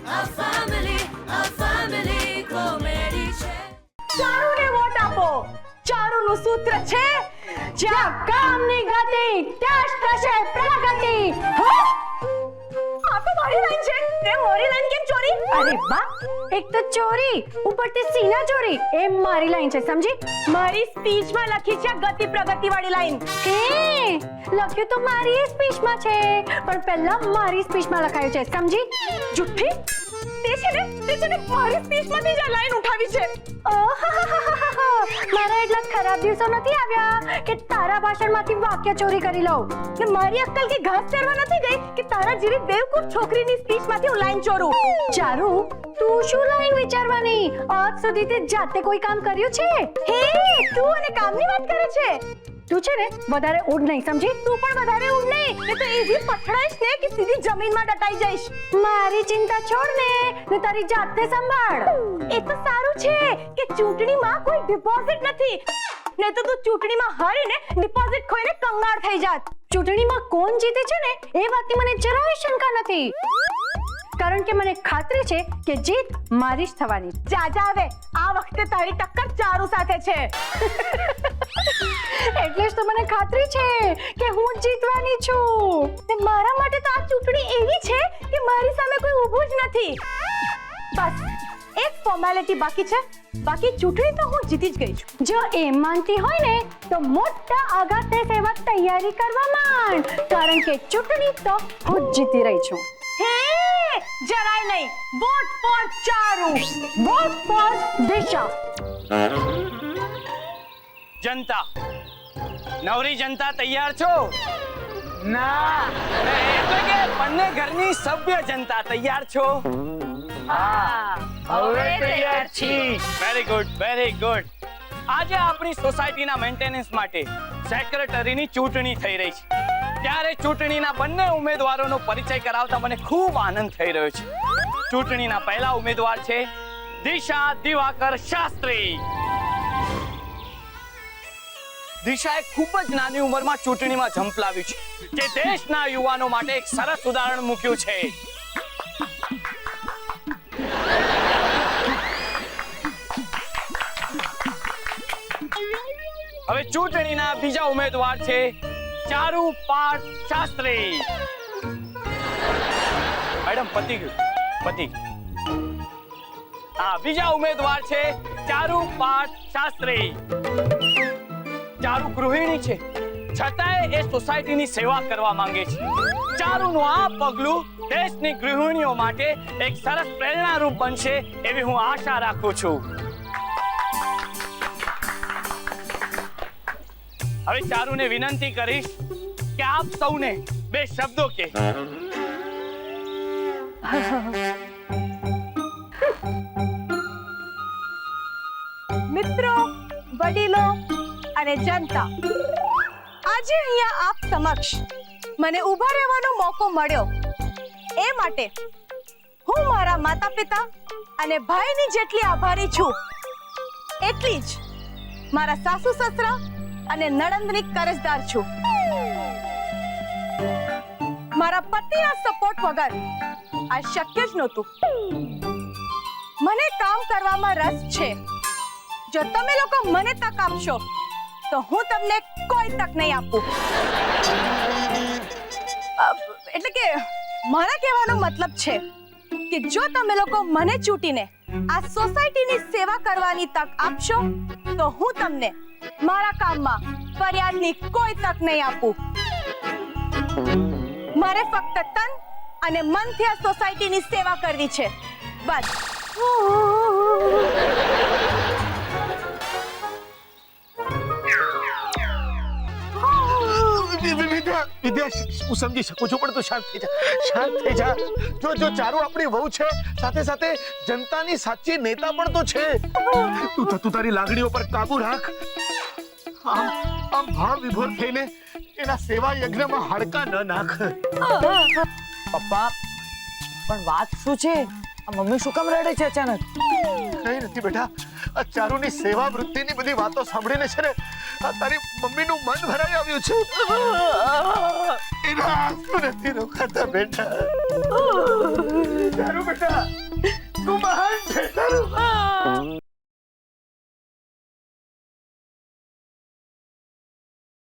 a family comedy છે. ચારુને vote આપો. ચારુનું સૂત્ર છે જ્યાં કામની ગતિ ત્યાં જ થશે પ્રગતિ. આ તો મારી લાઈન છે. તે મારી લાઈન કેમ ચોરી? અરે વાહ, એક તો ચોરી ઉપરથી સીના ચોરી. એ મારી લાઈન છે, સમજી? મારી સ્પીચમાં લખી છે ગતિ પ્રગતિ વાળી લાઈન. હે, લખ્યું તો મારી સ્પીચમાં છે, પણ પહેલા મારી સ્પીચમાં લખાયું છે, સમજી? જુઠ્ઠી. તે છે ને મારી સ્પીચમાંથી જ આ લાઈન ઉઠાવી છે. મારા એટલા ખરાબ દિવસો નથી આવ્યા કે તારા ભાષણમાંથી વાક્ય ચોરી કરી લઉં. ને મારી અક્કલ કે ઘાસ ચરવા નથી ગઈ કે તારા જેવી બેવકૂફ છોકરીની સ્પીચમાંથી હું લાઈન ચોરું. ચારુ, તું શું લાઈન વિચારવાની? આજ સુધી તે જાતે કોઈ કામ કર્યું છે? હે, તું અને કામની વાત કરે છે? તું છે ને વધારે ઉડ નહીં, સમજી? તું પણ વધારે ઉડ નહીં, ને તો એવી પથડાઈશ ને કે સીધી જમીનમાં દટાઈ જઈશ. મારી ચિંતા છોડ ને તારી જાતને સંભાળ. એ તો સારું છે કે ચૂંટણીમાં કોઈ ડિપોઝિટ નથી, ને તો તું ચૂંટણીમાં હારીને ડિપોઝિટ ખોઈને કંગાળ થઈ જાત. ચૂંટણીમાં કોણ જીતે છે ને એ વાતની મને જરાય શંકા નથી, કારણ કે મને ખાતરી છે કે જીત મારી જ થવાની. જાજા હવે, આ વખતે તારી ટક્કર ચારુ સાથે છે. એટલે જ તો મને ખાતરી છે કે હું જીતવાની છું. ને મારા માટે તો આ ચૂંટણી એવી છે કે મારી સામે કોઈ ઊભું જ નથી. બસ એક ફોર્માલિટી બાકી છે, બાકી ચૂંટણી તો હું જીતી જ ગઈ છું. જો એમ માનતી હોય ને તો મોટા આઘાતને સેવા તૈયારી કરવા માંડ, કારણ કે ચૂંટણી તો હું જીતી રહી છું. હે, જરાય નહીં. Vote for Charu, vote for દિશા. જનતા, નવરી જનતા તૈયાર છો? ના, એટલે કે બંને ઘરની સભ્ય જનતા તૈયાર છો? હવે તૈયાર છીએ. Very good, very good. આજે આપણી સોસાયટીના મેન્ટેનન્સ માટે સેક્રેટરીની ચૂંટણી થઈ રહી છે. ત્યારે ચૂંટણીના બંને ઉમેદવારોનો પરિચય કરાવતા મને ખૂબ આનંદ થઈ રહ્યો છે. ચૂંટણીના પહેલા ઉમેદવાર છે દિશા દિવાકર શાસ્ત્રી. દિશાએ ખૂબ જ નાની ઉંમરમાં ચૂંટણીમાં ઝંપલાવ્યું છે, જે દેશના યુવાનો માટે એક સરસ ઉદાહરણ મૂક્યું છે. હવે ચૂંટણીના બીજા ઉમેદવાર છે ચારુ પાર્થ શાસ્ત્રી. મેડમ, પતી ગયું. હા, બીજા ઉમેદવાર છે ચારુ પાર્થ શાસ્ત્રી. ચારુ ગૃહિણી છે, છતાંય એ સોસાયટીની સેવા કરવા માંગે છે. ચારુનું આ પગલું દેશની ગૃહિણીઓ માટે એક સરસ પ્રેરણારૂપ બનશે એવી હું આશા રાખું છું. હવે ચારુને વિનંતી કરીશ કે આપ સૌને બે શબ્દો કે. મિત્રો, વડીલો અને જનતા, આજે અહીંયા આપ સમક્ષ મને ઊભા રહેવાનો મોકો મળ્યો એ માટે હું મારા માતા પિતા અને ભાઈની જેટલી આભારી છું, એટલી જ મારા સાસુ સસરા અને નણંદની કરજદાર છું. મારા પતિના સપોર્ટ વગર આ શક્ય જ નહોતું. મને કામ કરવામાં રસ છે. જો તમે લોકો મને તક આપશો તો હું તમને કોઈ તક નહીં આપું. એટલે કે મારા કહેવાનો મતલબ છે કે જો તમે લોકો મને ચૂંટીને આ સોસાયટીની સેવા કરવાની તક આપશો તો હું તમને મારા કામમાં ફરિયાદની કોઈ તક નહીં આપું. મારે ફક્ત તન અને મનથી આ સોસાયટીની સેવા કરવી છે, બસ. વિદ્યા, હું સમજી શકું છું, પણ તું શાંત થઈ જા. જો ચારુ આપણી વહુ છે, સાથે સાથે જનતાની સાચી નેતા પણ તો છે. તું તારી લાગણીઓ પર કાબુ રાખ. આમ ભાવ વિભોર થઈને એના સેવા યજ્ઞમાં હાડકા ન નાખ. પપ્પા, પણ વાત શું છે? આ મમ્મી શું કામ રડે છે અચાનક? કઈ નથી બેટા, આ ચારુની સેવા વૃત્તિની બધી વાતો સાંભળીને છે ને તારી મમ્મીનું મન ભરાઈ આવ્યું છે. એના આંસુ નથી રોકાતા બેટા. ચારુ બેટા, તું મહાન છે ચારુ.